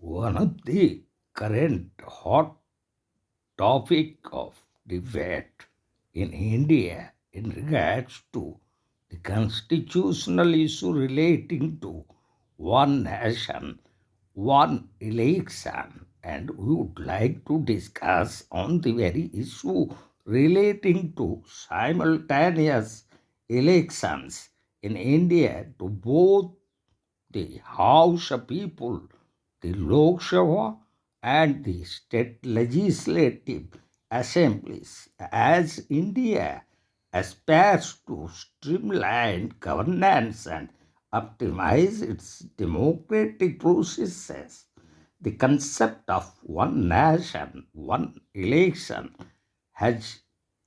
One of the current hot topic of debate in India in regards to the constitutional issue relating to one nation, one election, and we would like to discuss on the very issue relating to simultaneous elections in India to both the House of People, the Lok Sabha, and the state legislative assemblies, as India aspires to streamline governance and optimize its democratic processes. The concept of one nation, one election has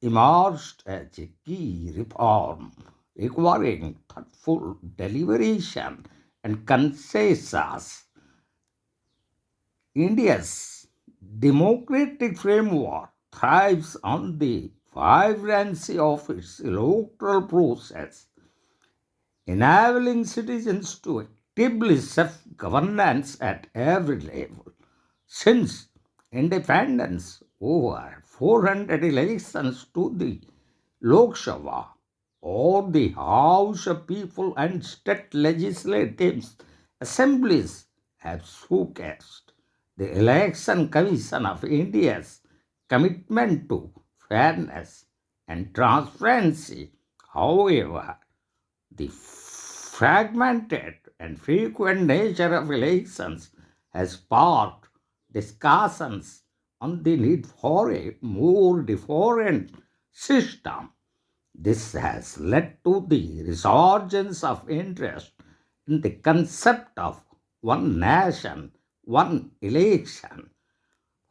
emerged as a key reform requiring thoughtful deliberation and consensus. India's democratic framework thrives on the vibrancy of its electoral process, enabling citizens to actively self governance at every level. Since independence, over 400 elections to the Lok Sabha or the House of People and state legislative assemblies have showcased the Election Commission of India's commitment to fairness and transparency. However, the fragmented and frequent nature of elections has sparked discussions on the need for a more different system. This has led to the resurgence of interest in the concept of one nation, one election.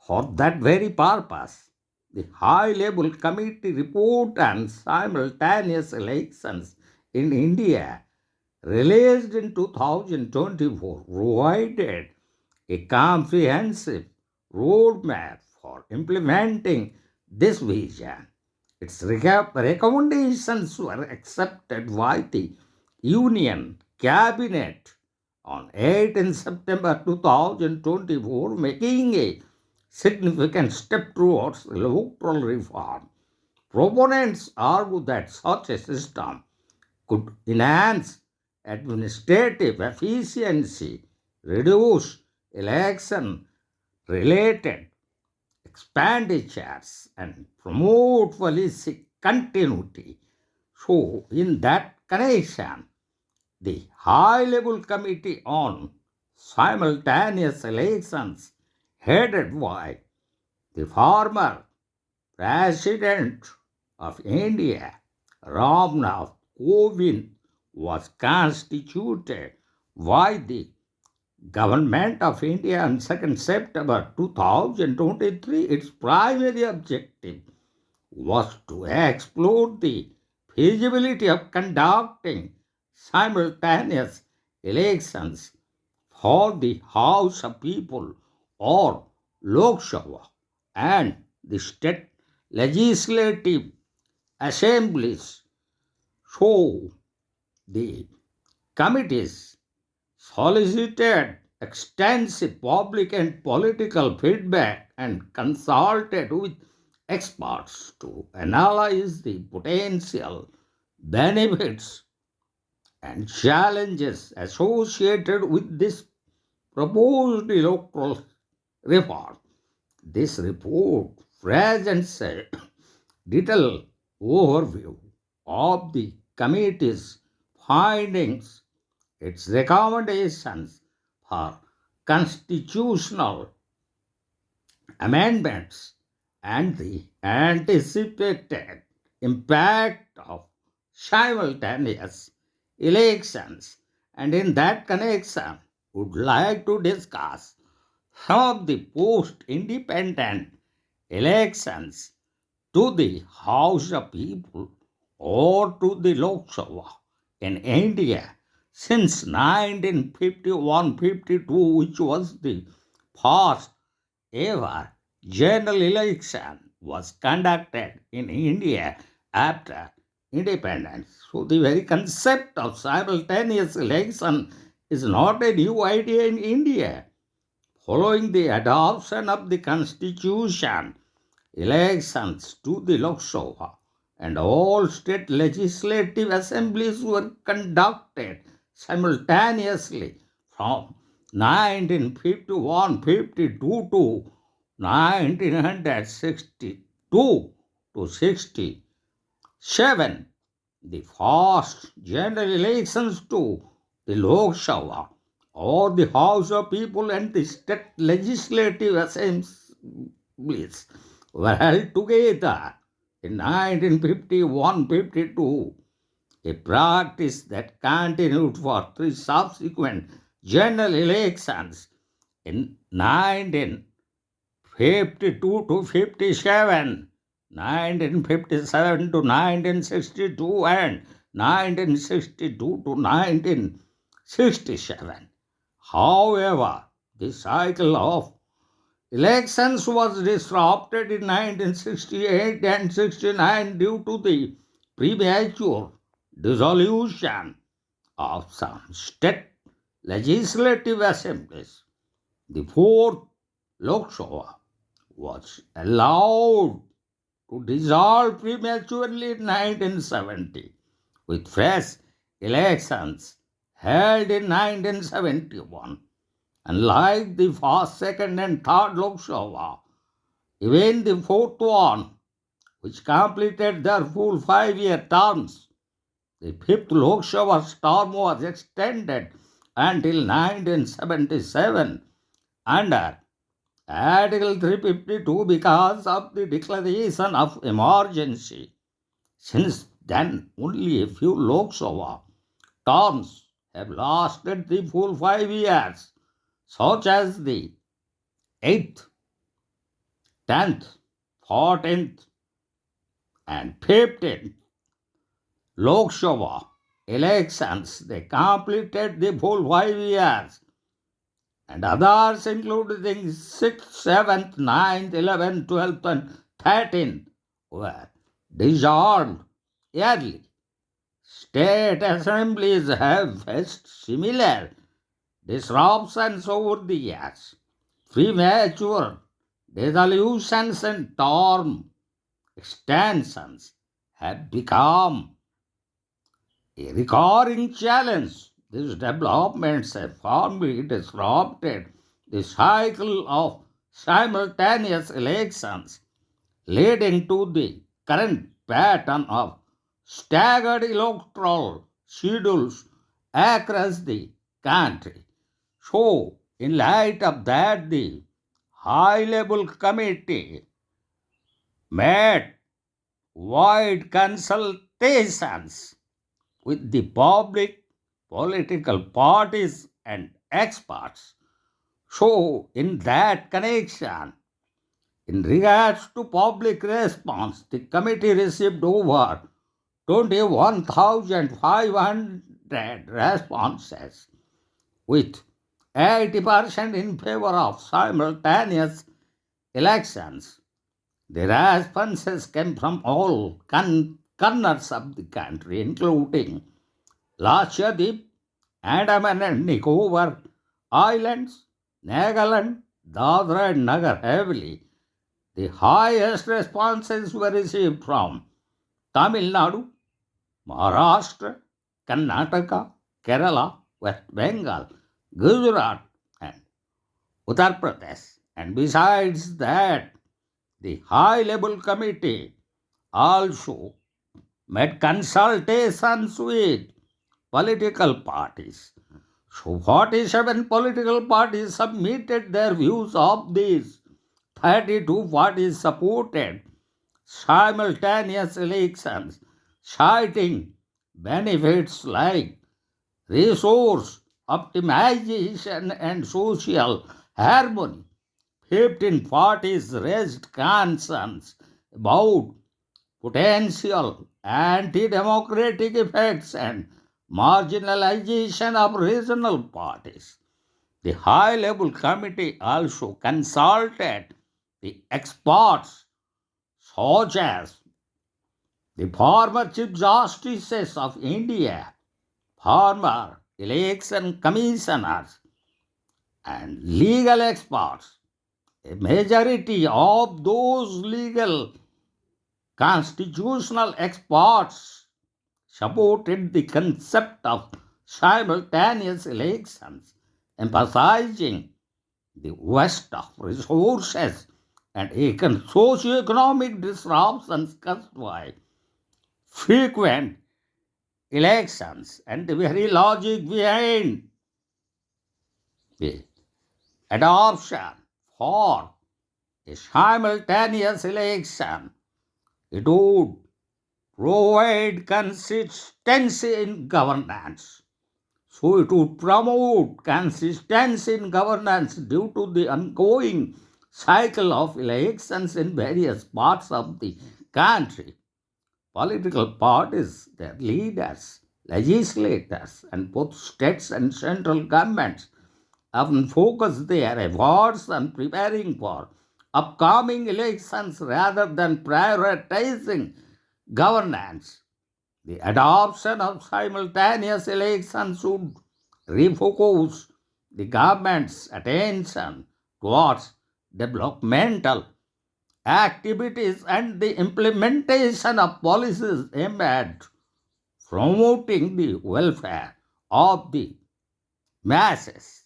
For that very purpose, the High Level Committee report on simultaneous elections in India, released in 2024, provided a comprehensive roadmap for implementing this vision. Its recommendations were accepted by the Union Cabinet on 18 September 2024, making a significant step towards electoral reform. Proponents argue that such a system could enhance administrative efficiency, reduce election related expenditures, and promote policy continuity. So, in that connection, the High Level Committee on Simultaneous Elections, headed by the former President of India, Ramnath Kovind, was constituted by the Government of India on 2nd September 2023. Its primary objective was to explore the feasibility of conducting simultaneous elections for the House of People or Lok Sabha and the state legislative assemblies. So the committees solicited extensive public and political feedback and consulted with experts to analyze the potential benefits and challenges associated with this proposed electoral reform. This report presents a detailed overview of the committee's findings, its recommendations for constitutional amendments, and the anticipated impact of simultaneous elections. And in that connection, would like to discuss some of the post independent elections to the House of People or to the Lok Sabha in India since 1951-52, which was the first ever general election was conducted in India after independence. So the very concept of simultaneous election is not a new idea in India. Following the adoption of the Constitution, elections to the Lok Sabha and all state legislative assemblies were conducted simultaneously from 1951-52 to 1962 to 67. The first general elections to the Lok Sabha or the House of People and the state legislative assemblies were held together in 1951-52, a practice that continued for three subsequent general elections in 1952 to 57, 1957 to 1962, and 1962 to 1967. However, the cycle of elections was disrupted in 1968 and 69 due to the premature dissolution of some state legislative assemblies. The fourth Lok Sabha was allowed to dissolve prematurely in 1970, with fresh elections held in 1971. Unlike the first, second, and third Lok Sabha, even the fourth one, which completed their full 5-year terms, the fifth Lok Sabha's term was extended until 1977 under Article 352 because of the declaration of emergency. Since then, only a few Lok Sabha terms have lasted the full 5 years, such as the 8th, 10th, 14th, and 15th Lok Sabha elections. They completed the full 5 years, and others including 6th, 7th, 9th, 11th, 12th, and 13th were dissolved early. State assemblies have faced similar disruptions over the years. Premature dissolutions and term extensions have become a recurring challenge. These developments have firmly disrupted the cycle of simultaneous elections, leading to the current pattern of staggered electoral schedules across the country. So, in light of that, the high level committee made wide consultations with the public, political parties, and experts. So, in that connection, in regards to public response, the committee received over 21,500 responses, with 80% in favor of simultaneous elections. The responses came from all corners of the country, including Lakshadweep, Andaman and Nicobar Islands, Nagaland, Dadra and Nagar Haveli. The highest responses were received from Tamil Nadu, Maharashtra, Karnataka, Kerala, West Bengal, Gujarat, and Uttar Pradesh. And besides that, the high level committee also made consultations with political parties. So 47 political parties submitted their views of these. 32 parties supported simultaneous elections, citing benefits like resource optimization and social harmony. 15 parties raised concerns about potential anti democratic effects and marginalization of regional parties. The high level committee also consulted the experts such as the former Chief Justices of India, former election commissioners, and legal experts. A majority of those legal constitutional experts supported the concept of simultaneous elections, emphasizing the waste of resources and socio-economic disruptions caused by frequent elections, and the very logic behind the adoption for a simultaneous election. It would provide consistency in governance. So it would promote consistency in governance due to the ongoing cycle of elections in various parts of the country. Political parties, their leaders, legislators, and both states and central governments often focus their efforts on preparing for upcoming elections rather than prioritizing governance. The adoption of simultaneous elections should refocus the government's attention towards developmental activities and the implementation of policies aimed at promoting the welfare of the masses.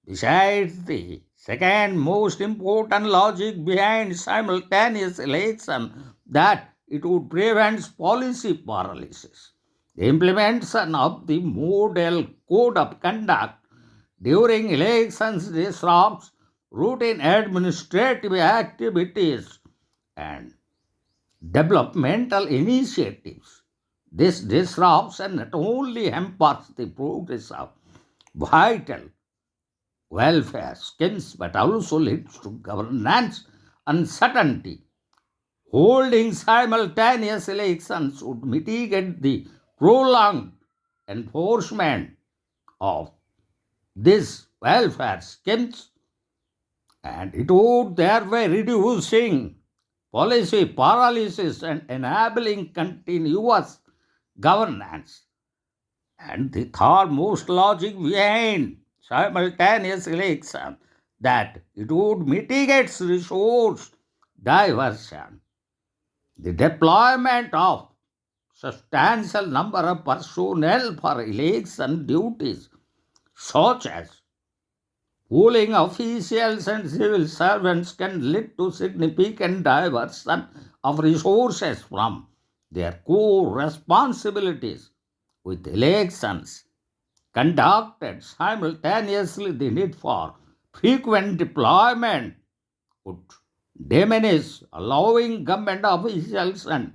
Besides, the second most important logic behind simultaneous election that it would prevent policy paralysis. The implementation of the model code of conduct during elections disrupts routine administrative activities and developmental initiatives. This disruption not only hampers the progress of vital welfare schemes but also leads to governance uncertainty. Holding simultaneous elections would mitigate the prolonged enforcement of these welfare schemes, and it would thereby reducing policy paralysis and enabling continuous governance. And the third most logic behind simultaneous election that it would mitigate resource diversion. The deployment of substantial number of personnel for election duties, such as polling officials and civil servants, can lead to significant diversion of resources from their core responsibilities. With elections conducted simultaneously, the need for frequent deployment would diminish, allowing government officials and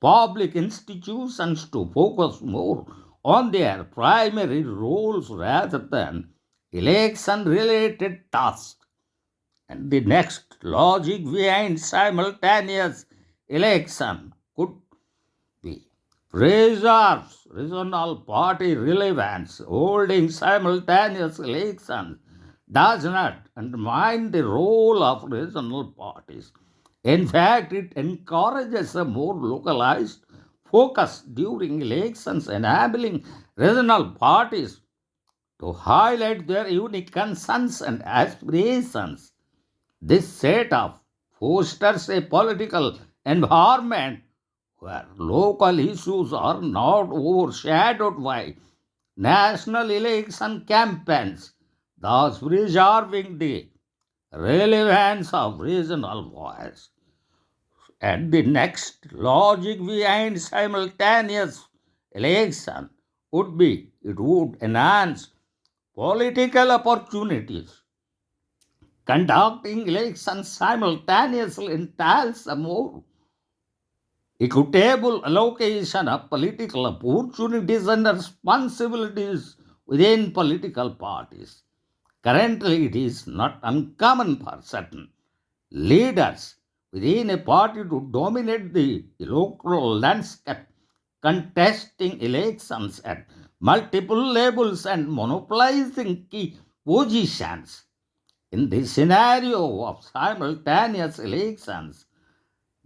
public institutions to focus more on their primary roles rather than election related tasks. And the next logic behind simultaneous election could be preserves regional party relevance. Holding simultaneous elections does not undermine the role of regional parties. In fact, it encourages a more localized focus during elections, enabling regional parties to highlight their unique concerns and aspirations. This setup fosters a political environment where local issues are not overshadowed by national election campaigns, thus preserving the relevance of regional voice. And the next logic behind simultaneous election would be it would enhance political opportunities. Conducting elections simultaneously entails a more equitable allocation of political opportunities and responsibilities within political parties. Currently, it is not uncommon for certain leaders within a party to dominate the electoral landscape, contesting elections at multiple levels and monopolizing key positions. In the scenario of simultaneous elections,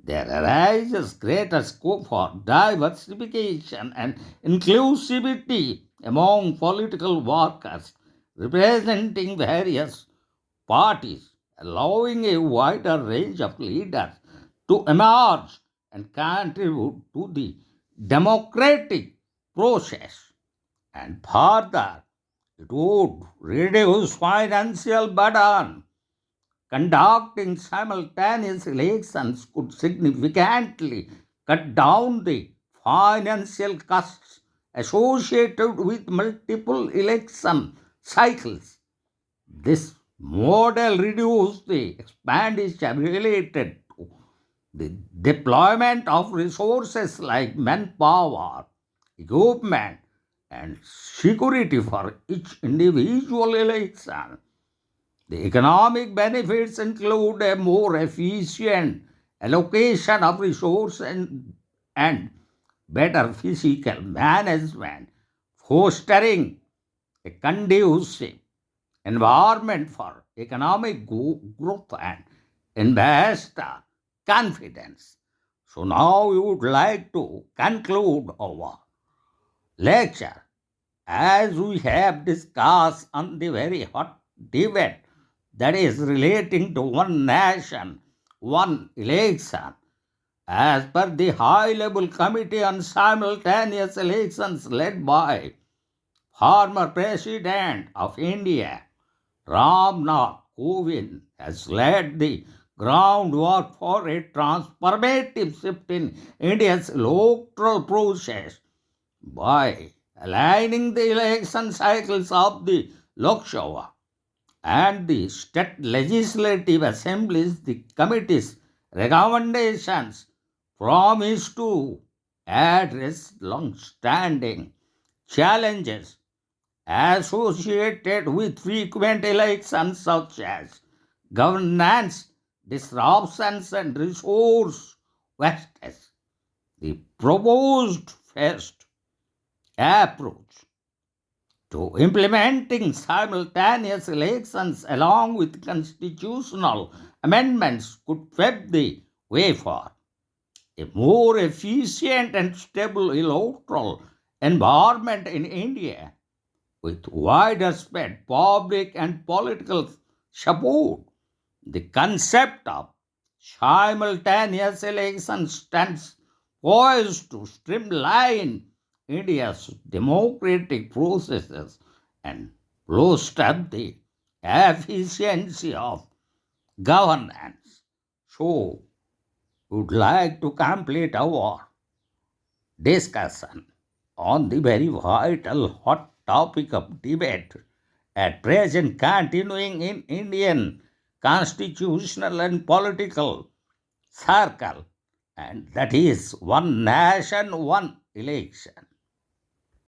there arises greater scope for diversification and inclusivity among political workers representing various parties, allowing a wider range of leaders to emerge and contribute to the democratic process. And further, it would reduce financial burden. Conducting simultaneous elections could significantly cut down the financial costs associated with multiple election cycles. This model reduced the expenditure related to the deployment of resources like manpower, equipment, and security for each individual election. The economic benefits include a more efficient allocation of resources and better physical management, fostering a conducive environment for economic growth and investor confidence. So now we would like to conclude our lecture as we have discussed on the very hot debate that is relating to one nation, one election. As per the high level committee on simultaneous elections led by former President of India, Ram Nath Kovind, has laid the groundwork for a transformative shift in India's electoral process by aligning the election cycles of the Lok Sabha and the state legislative assemblies. The committee's recommendations promise to address long-standing challenges associated with frequent elections such as governance disruptions and resource wastage. The proposed first approach to implementing simultaneous elections along with constitutional amendments could pave the way for a more efficient and stable electoral environment in India with widespread public and political support. The concept of simultaneous elections stands poised to streamline India's democratic processes and bolster the efficiency of governance. So, would like to complete our discussion on the very vital hot topic of debate at present continuing in Indian constitutional and political circle, and that is one nation, one election.